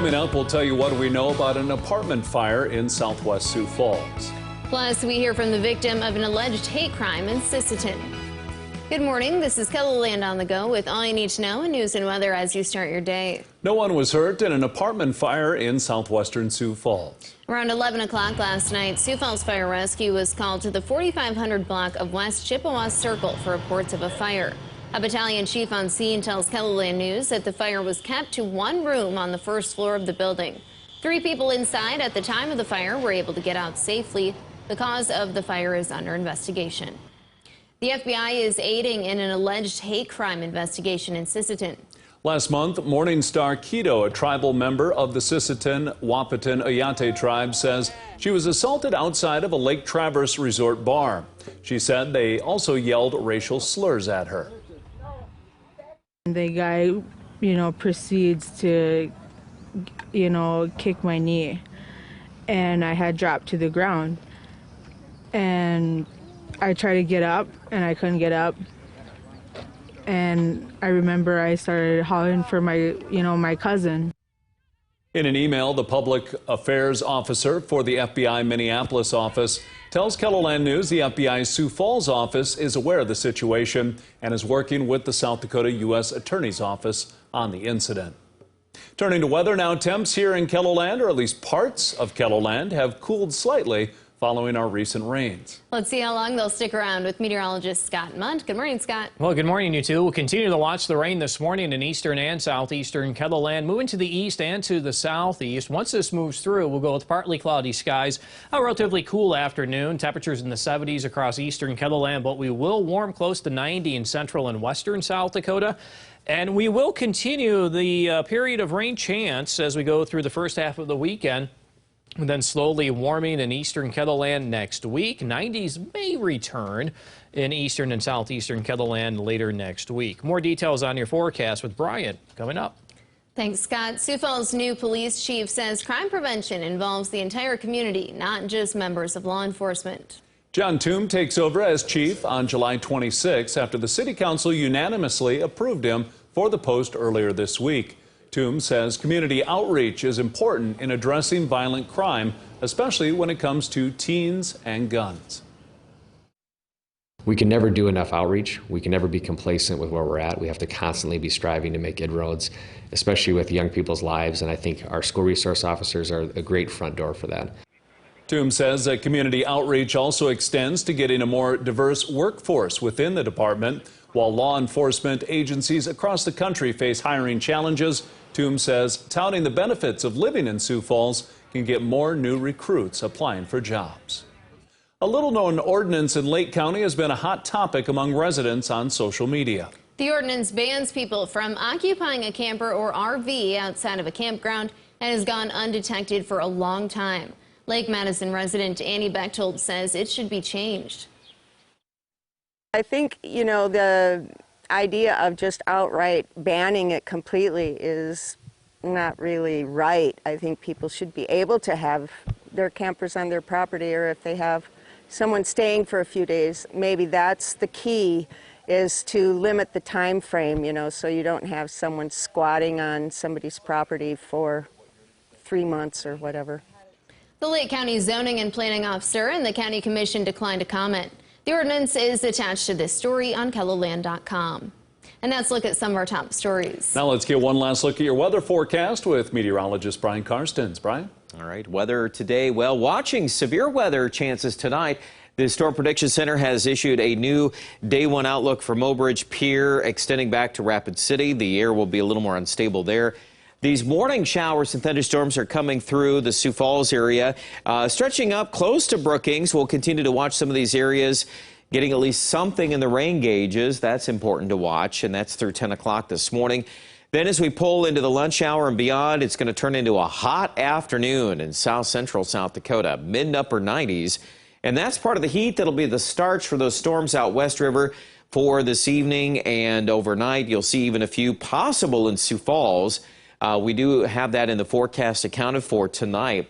Coming up, we'll tell you what we know about an apartment fire in southwest Sioux Falls. Plus, we hear from the victim of an alleged hate crime in SISSETON. Good morning. This is KELOLAND on the go with all you need to know in news and weather as you start your day. No one was hurt in an apartment fire in southwestern Sioux Falls. Around 11 o'clock last night, Sioux Falls Fire Rescue was called to the 4500 block of West Chippewa Circle for reports of a fire. A battalion chief on scene tells KELOLAND News that the fire was kept to one room on the first floor of the building. 3 people inside at the time of the fire were able to get out safely. The cause of the fire is under investigation. The FBI is aiding in an alleged hate crime investigation in SISSETON. Last month, Morning Star Keto, a tribal member of the SISSETON Wahpeton Ayate tribe, says she was assaulted outside of a Lake Traverse resort bar. She said they also yelled racial slurs at her. The guy, proceeds to, kick my knee, and I had dropped to the ground. And I tried to get up, and I couldn't get up. And I remember I started hollering for my cousin. In an email, the public affairs officer for the FBI Minneapolis office tells KELOLAND News the FBI's Sioux Falls office is aware of the situation and is working with the South Dakota U.S. Attorney's Office on the incident. Turning to weather now, temps here in KELOLAND, or at least parts of KELOLAND, have cooled slightly following our recent rains. Let's see how long they'll stick around with meteorologist Scott Munt. Good morning, Scott. Well, good morning, you two. We'll continue to watch the rain this morning in eastern and southeastern KELOLAND, moving to the east and to the southeast. Once this moves through, we'll go with partly cloudy skies, a relatively cool afternoon, temperatures in the 70s across eastern KELOLAND, but we will warm close to 90 in central and western South Dakota. And we will continue the period of rain chance as we go through the first half of the weekend. And then slowly warming in eastern KELOLAND next week. 90s may return in eastern and southeastern KELOLAND later next week. More details on your forecast with Brian coming up. Thanks, Scott. Sioux Falls' new police chief says crime prevention involves the entire community, not just members of law enforcement. John Toome takes over as chief on July 26 after the city council unanimously approved him for the post earlier this week. Toome says community outreach is important in addressing violent crime, especially when it comes to teens and guns. We can never do enough outreach. We can never be complacent with where we're at. We have to constantly be striving to make inroads, especially with young people's lives, and I think our school resource officers are a great front door for that. Toome says that community outreach also extends to getting a more diverse workforce within the department. While law enforcement agencies across the country face hiring challenges, Toome says touting the benefits of living in Sioux Falls can get more new recruits applying for jobs. A little-known ordinance in Lake County has been a hot topic among residents on social media. The ordinance bans people from occupying a camper or RV outside of a campground and has gone undetected for a long time. Lake Madison resident Annie Bechtold says it should be changed. I think, the idea of just outright banning it completely is not really right. I think people should be able to have their campers on their property, or if they have someone staying for a few days, maybe that's the key, is to limit the time frame, so you don't have someone squatting on somebody's property for 3 months or whatever. The Lake County Zoning and Planning Officer and the County Commission declined to comment. The ordinance is attached to this story on KELOLAND.com. And let's look at some of our top stories. Now let's get one last look at your weather forecast with meteorologist Brian Karstens. Brian? All right, weather today. Well, watching severe weather chances tonight. The Storm Prediction Center has issued a new Day 1 outlook for Mobridge Pier, extending back to Rapid City. The air will be a little more unstable there. These morning showers and thunderstorms are coming through the Sioux Falls area, stretching up close to Brookings. We'll continue to watch some of these areas, getting at least something in the rain gauges. That's important to watch, and that's through 10 o'clock this morning. Then as we pull into the lunch hour and beyond, it's going to turn into a hot afternoon in south central South Dakota, mid and upper 90s. And that's part of the heat that'll be the starch for those storms out West River for this evening and overnight. You'll see even a few possible in Sioux Falls. We do have that in the forecast accounted for tonight,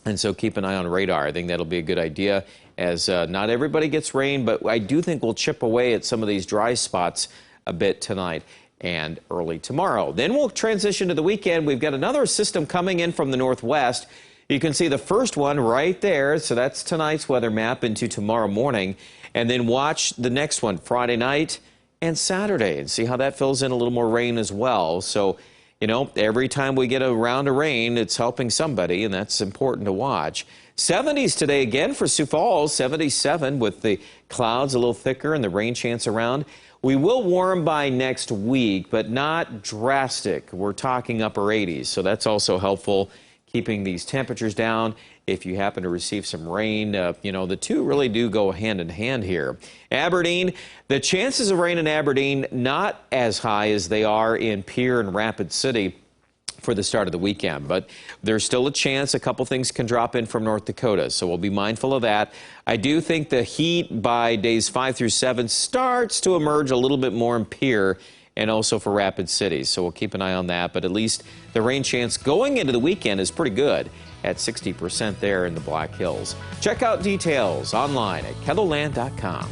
and so keep an eye on radar. I think that'll be a good idea, as not everybody gets rain, but I do think we'll chip away at some of these dry spots a bit tonight. and early tomorrow. Then we'll transition to the weekend. We've got another system coming in from the northwest. You can see the first one right there. So that's tonight's weather map into tomorrow morning. And then watch the next one Friday night and Saturday and see how that fills in a little more rain as well. So, you know, every time we get a round of rain, it's helping somebody, and that's important to watch. 70s today again for Sioux Falls, 77 with the clouds a little thicker and the rain chance around. We will warm by next week, but not drastic. We're talking upper 80s, so that's also helpful, keeping these temperatures down. If you happen to receive some rain, you know, the two really do go hand in hand here. Aberdeen, the chances of rain in Aberdeen not as high as they are in Pierre and Rapid City for the start of the weekend, but there's still a chance a couple things can drop in from North Dakota, so we'll be mindful of that. I do think the heat by days 5 through 7 starts to emerge a little bit more in Pierre and also for Rapid City, so we'll keep an eye on that, but at least the rain chance going into the weekend is pretty good at 60% there in the Black Hills. Check out details online at KELOLAND.com.